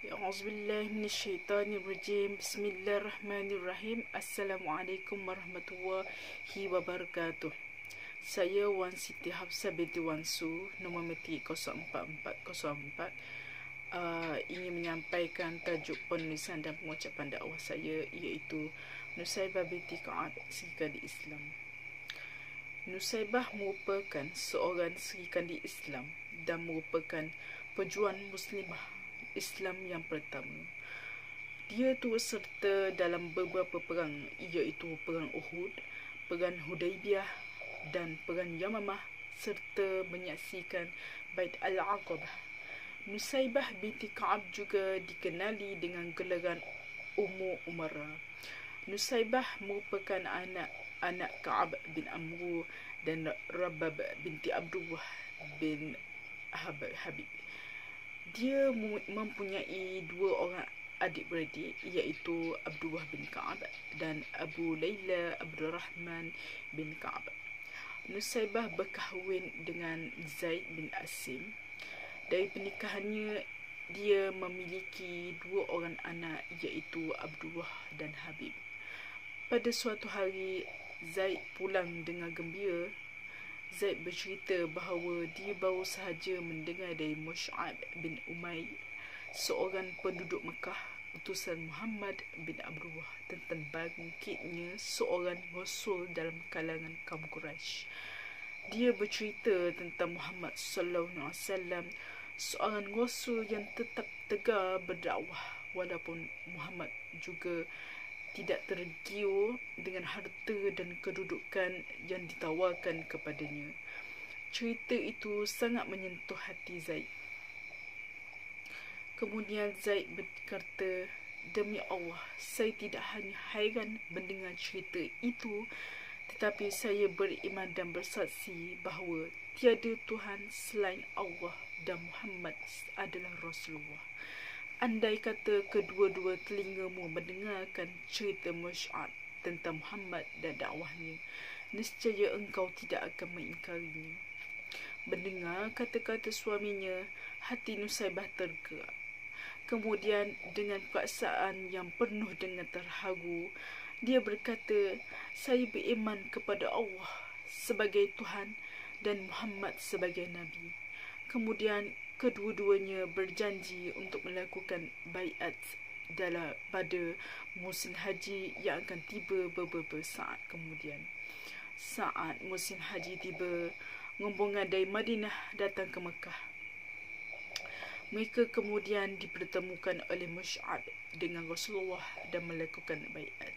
A'udzubillahiminasyaitanirrajim. Bismillahirrahmanirrahim. Assalamualaikum warahmatullahi wabarakatuh. Saya Wan Siti Hafsah binti Wan Su, nombor metik 04404. Ingin menyampaikan tajuk penulisan dan pengucapan dakwah saya, iaitu Nusaibah binti Ka'ab, Sri Kandi Islam. Nusaibah merupakan seorang Sri Kandi Islam dan merupakan pejuang Muslimah Islam yang pertama. Dia turut serta dalam beberapa perang, iaitu Perang Uhud, Perang Hudaibiyah dan Perang Yamamah, serta menyaksikan Bait Al-Aqabah. Nusaibah binti Ka'ab juga dikenali dengan gelaran Ummu Umara. Nusaibah merupakan anak Ka'ab bin Amru dan Rabab binti Abdullah bin Habib. Dia mempunyai dua orang adik-beradik, iaitu Abdullah bin Ka'ab dan Abu Layla Abdurrahman bin Ka'ab. Nusaibah berkahwin dengan Zaid bin Asim. Dari pernikahannya, dia memiliki dua orang anak, iaitu Abdullah dan Habib. Pada suatu hari, Zaid pulang dengan gembira. Zaid bercerita bahawa dia baru sahaja mendengar dari Mus'ab bin Umair, seorang penduduk Mekah, utusan Muhammad bin Abdullah, tentang bangkitnya seorang Rasul dalam kalangan kaum Quraisy. Dia bercerita tentang Muhammad SAW, seorang Rasul yang tetap tegar berdakwah, walaupun Muhammad juga tidak tergiur dengan harta dan kedudukan yang ditawarkan kepadanya. Cerita itu sangat menyentuh hati Zaid. Kemudian Zaid berkata, "Demi Allah, saya tidak hanya hairan mendengar cerita itu, tetapi saya beriman dan bersaksi bahawa tiada Tuhan selain Allah dan Muhammad adalah Rasulullah. Andai kata kedua-dua telingamu mendengarkan cerita Mus'ab tentang Muhammad dan dakwahnya, nescaya engkau tidak akan mengingkarinya." Mendengar kata-kata suaminya, hati Nusaibah tergerak. Kemudian dengan perasaan yang penuh dengan terharu, dia berkata, "Saya beriman kepada Allah sebagai Tuhan dan Muhammad sebagai Nabi." Kemudian kedua-duanya berjanji untuk melakukan baiat pada musim haji yang akan tiba beberapa saat kemudian. Saat musim haji tiba, rombongan dari Madinah datang ke Mekah. Mereka kemudian dipertemukan oleh Mus'ab dengan Rasulullah dan melakukan baiat.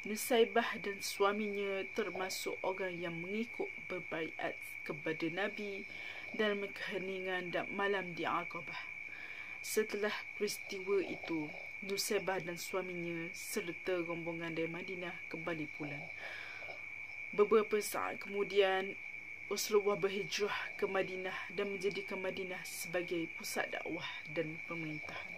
Nusaibah dan suaminya termasuk orang yang mengikut berbaiat kepada Nabi dalam keheningan dan malam di Aqabah. Setelah peristiwa itu, Nusaibah dan suaminya serta rombongan dari Madinah kembali pulang. Beberapa saat kemudian, Rasulullah berhijrah ke Madinah dan menjadikan Madinah sebagai pusat dakwah dan pemerintahan.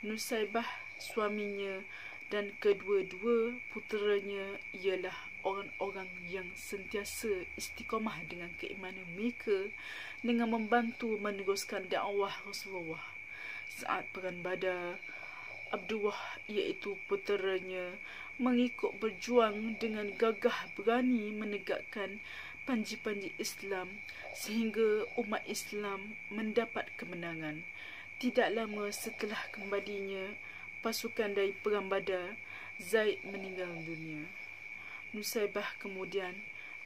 Nusaibah, suaminya dan kedua-dua puteranya ialah orang-orang yang sentiasa istiqamah dengan keimanan mereka dengan membantu meneruskan dakwah Rasulullah. Saat Perang Badar, Abdullah, iaitu puteranya, mengikut berjuang dengan gagah berani menegakkan panji-panji Islam sehingga umat Islam mendapat kemenangan. Tidak lama setelah kembalinya pasukan dari Perang Badar, Zaid meninggal dunia. Nusaibah kemudian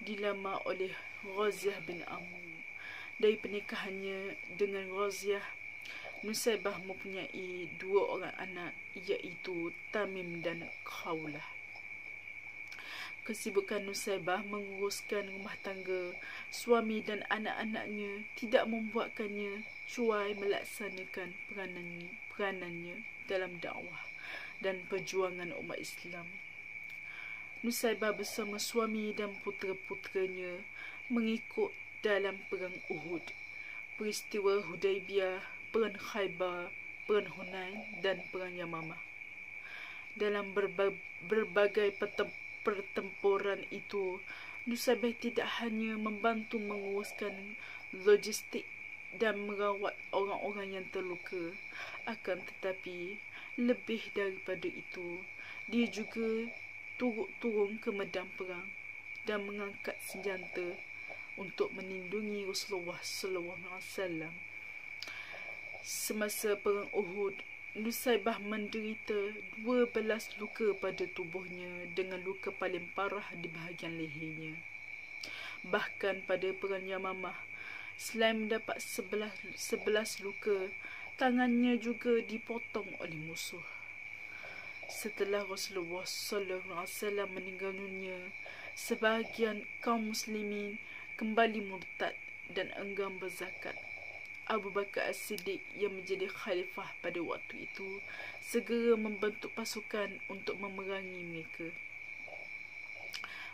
dilamar oleh Ghaziah bin Amr. Dari pernikahannya dengan Ghaziah, Nusaibah mempunyai dua orang anak, iaitu Tamim dan Khawlah. Kesibukan Nusaibah menguruskan rumah tangga suami dan anak-anaknya tidak membuatkannya cuai melaksanakan peranannya dalam dakwah dan perjuangan umat Islam. Nusaibah bersama suami dan putera-puteranya mengikut dalam Perang Uhud, peristiwa Hudaibiyah, Perang Khaybar, Perang Hunain dan Perang Yamamah. Dalam berbagai pertempuran itu, Nusaibah tidak hanya membantu menguruskan logistik dan merawat orang-orang yang terluka. Akan tetapi, lebih daripada itu, dia juga turun ke medan perang dan mengangkat senjata untuk melindungi Rasulullah SAW. Semasa perang Uhud, Nusaybah menderita 12 luka pada tubuhnya dengan luka paling parah di bahagian lehernya. Bahkan pada perang Yamamah, selain mendapat 11 luka, tangannya juga dipotong oleh musuh. Setelah Rasulullah SAW meninggal dunia, sebahagian kaum muslimin kembali murtad dan enggan berzakat. Abu Bakar As-Siddiq yang menjadi khalifah pada waktu itu segera membentuk pasukan untuk memerangi mereka.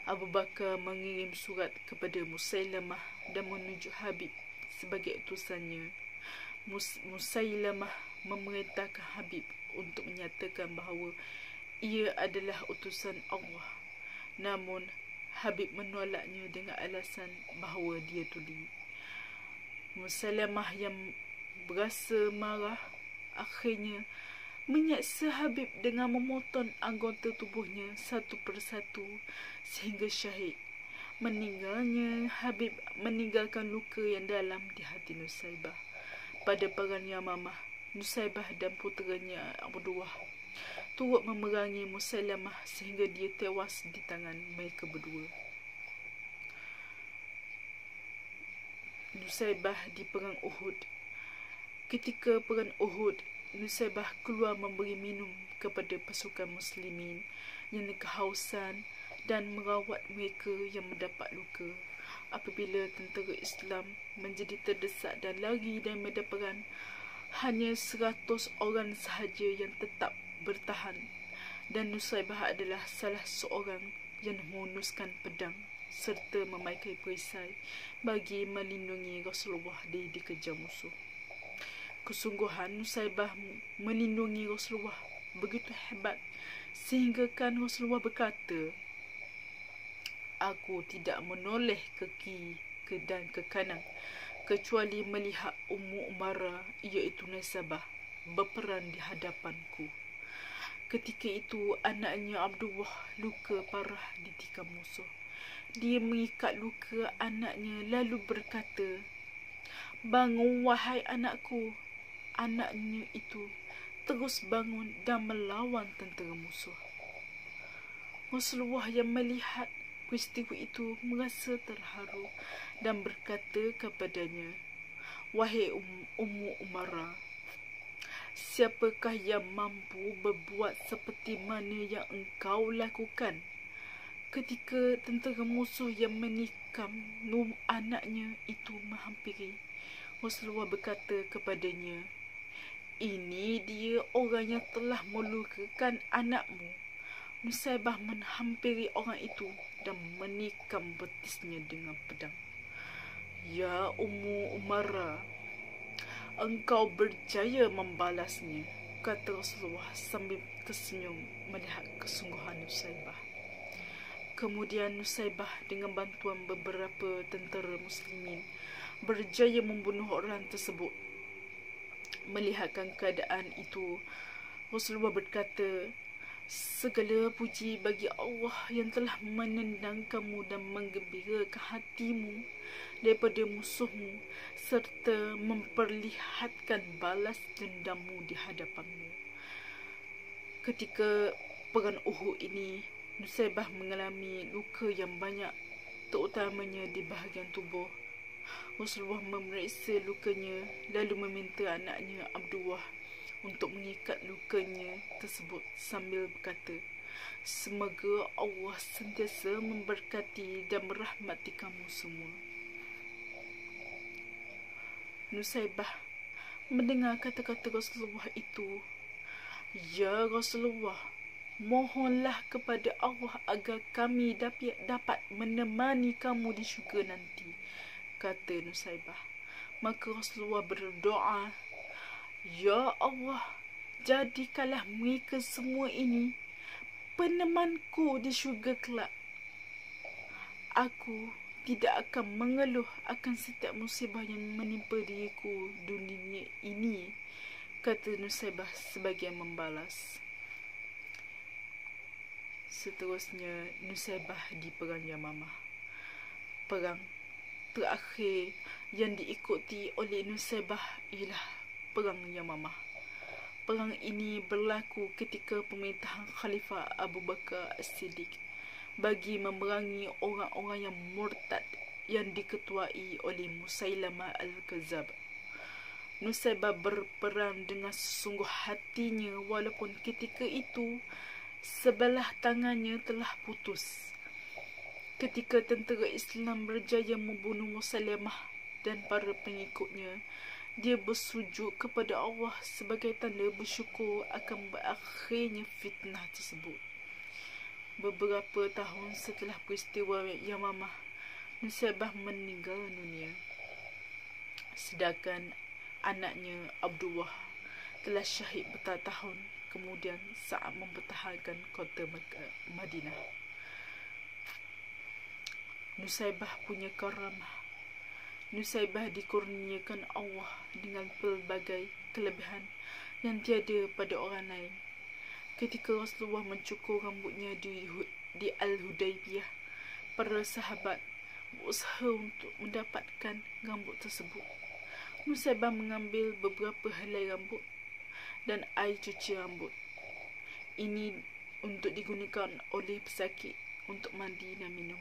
Abu Bakar mengirim surat kepada Musailamah dan menunjuk Habib sebagai utusannya. Musailamah memerintahkan Habib untuk menyatakan bahawa ia adalah utusan Allah. Namun Habib menolaknya dengan alasan bahawa dia tuli. Musailamah yang berasa marah akhirnya menyeksa Habib dengan memotong anggota tubuhnya satu persatu sehingga syahid. Meninggalnya Habib meninggalkan luka yang dalam di hati Nusaybah. Pada perang Yamamah, Nusaybah dan puteranya Abdullah turut memerangi Musailamah sehingga dia tewas di tangan mereka berdua. Nusaybah di perang Uhud. Ketika perang Uhud, Nusaybah keluar memberi minum kepada pasukan muslimin yang kehausan dan merawat mereka yang mendapat luka. Apabila tentera Islam menjadi terdesak dan lari dari medan perang, hanya 100 orang sahaja yang tetap bertahan, dan Nusaybah adalah salah seorang yang menghunuskan pedang serta memakai perisai bagi melindungi Rasulullah dari dikejar musuh. Kesungguhan Nusaybah melindungi Rasulullah begitu hebat sehingga kan Rasulullah berkata, "Aku tidak menoleh ke kiri dan ke kanan kecuali melihat Ummu Umarah iaitu Nusaybah berperang di hadapanku." Ketika itu anaknya Abdullah luka parah ditikam musuh. Dia mengikat luka anaknya lalu berkata, "Bangun wahai anakku." Anaknya itu terus bangun dan melawan tentera musuh. Rasulullah yang melihat peristiwa itu merasa terharu dan berkata kepadanya, "Wahai Ummu Umarah, siapakah yang mampu berbuat seperti mana yang engkau lakukan?" Ketika tentera musuh yang menikam anaknya itu menghampiri, Rasulullah berkata kepadanya, "Ini dia orang yang telah melukakan anakmu." Nusaybah menghampiri orang itu dan menikam betisnya dengan pedang. "Ya Ummu Umarah, engkau berjaya membalasnya," kata Rasulullah sambil tersenyum melihat kesungguhan Nusaybah. Kemudian Nusaybah dengan bantuan beberapa tentera muslimin berjaya membunuh orang tersebut. Melihatkan keadaan itu, Rasulullah berkata, "Segala puji bagi Allah yang telah menenangkan kamu dan menggembirakan hatimu daripada musuhmu serta memperlihatkan balas dendammu di hadapanmu." Ketika perang Uhud ini, Nusaybah mengalami luka yang banyak, terutamanya di bahagian tubuh. Rasulullah memeriksa lukanya lalu meminta anaknya Abdullah untuk mengikat lukanya tersebut sambil berkata, "Semoga Allah sentiasa memberkati dan merahmati kamu semua." Nusaybah mendengar kata-kata Rasulullah itu. "Ya Rasulullah, mohonlah kepada Allah agar kami dapat menemani kamu di syurga nanti," kata Nusaybah. Maka Rasulullah berdoa, "Ya Allah, jadikanlah mereka semua ini penemanku di syurga kelak. Aku tidak akan mengeluh akan setiap musibah yang menimpa diriku dunia ini, kata Nusaibah sebagai membalas. Seterusnya, Nusaibah di Perang Yamamah. Perang terakhir yang diikuti oleh Nusaibah ialah Perang Yamamah. Perang ini berlaku ketika pemerintahan Khalifah Abu Bakar As-Siddiq bagi memerangi orang-orang yang murtad yang diketuai oleh Musailamah Al-Kadzab. Nusaibah berperang dengan sesungguh hatinya walaupun ketika itu sebelah tangannya telah putus. Ketika tentera Islam berjaya membunuh Musailamah dan para pengikutnya, dia bersujud kepada Allah sebagai tanda bersyukur akan berakhirnya fitnah tersebut. Beberapa tahun setelah peristiwa Yamamah, Nusaibah meninggal dunia. Sedangkan anaknya Abdullah telah syahid bertahun-tahun kemudian saat mempertahankan kota Madinah. Nusaibah punya karamah. Nusaibah dikurniakan Allah dengan pelbagai kelebihan yang tiada pada orang lain. Ketika Rasulullah mencukur rambutnya di Al-Hudaybiyah, para sahabat berusaha untuk mendapatkan rambut tersebut. Nusaibah mengambil beberapa helai rambut dan air cuci rambut. Ini untuk digunakan oleh pesakit untuk mandi dan minum.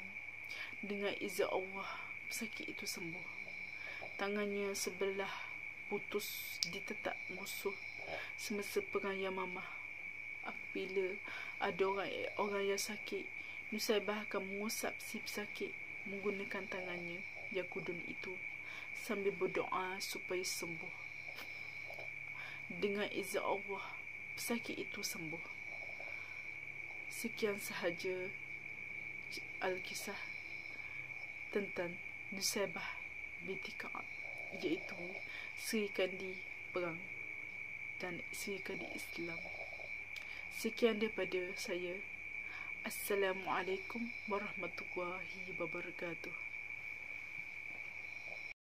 Dengan izin Allah, pesakit itu sembuh. Tangannya sebelah putus ditetak musuh semasa Perang Yamamah. Apabila ada orang yang sakit, Nusaibah akan mengusap si pesakit menggunakan tangannya yang kudun itu sambil berdoa supaya sembuh. Dengan izin Allah, pesakit itu sembuh. Sekian sahaja Alkisah tentang Nusaibah binti Ka'ab, iaitu Sri Kandi Perang dan Sri Kandi Islam. Sekian daripada saya. Assalamualaikum warahmatullahi wabarakatuh.